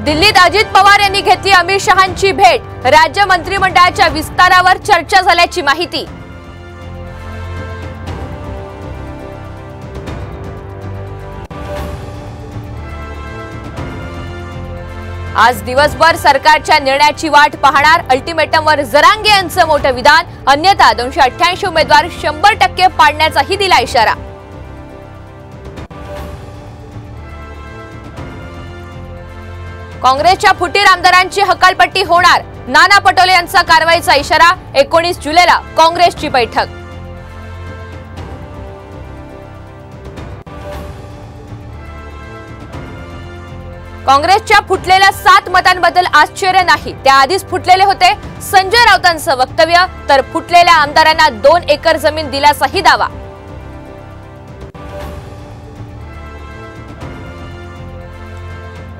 दिल्लीत अजित पवार यांनी घेतली अमित शहांची भेट। राज्य मंत्रिमंडळाच्या विस्तारावर चर्चा झाल्याची माहिती। आज दिवसभर सरकारच्या निर्णयाची वाट पाहणार। अल्टिमेटमवर जरांगे यांचं मोठं विधान। अन्यथा 288 उमेदवार 100% पाडण्याचाही दिला इशारा। काँग्रेसच्या फुटीर आमदारांची हकालपट्टी होणार। नाना पटोले यांचा कारवाईचा इशारा। 19 जुलैला काँग्रेसची बैठक। काँग्रेसच्या फुटलेल्या 7 मतांबद्दल आश्चर्य नाही, त्याआधीच फुटलेले होते। संजय राऊतांचं वक्तव्य, तर फुटलेल्या आमदारांना 2 एकर जमीन दिल्याचाही दावा।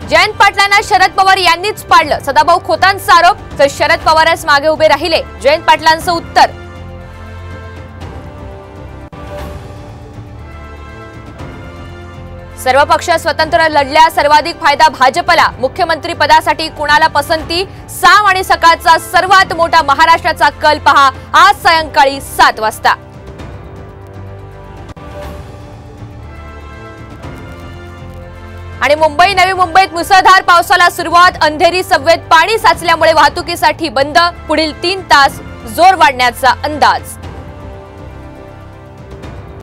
जयंत पाटलांना शरद पवार यांनीच पाडलं, सदाभाऊ खोतांचा आरोप। तर शरद पवारच मागे उभे राहिले, जयंत पाटलांचं उत्तर। सर्व पक्ष स्वतंत्र लढल्या, सर्वाधिक फायदा भाजपला। मुख्यमंत्री पदासाठी कुणाला पसंती? साम आणि सकाळचा सर्वात मोठा महाराष्ट्राचा कल पहा आज सायंकाळी 7 वाजता। आणि मुंबई नवी मुंबईत मुसळधार पावसाला सुरुवात। अंधेरी सबवेत पाणी साचल्यामुळे वाहतुकीसाठी बंद। पुढील 3 तास जोर वाढण्याचा अंदाज।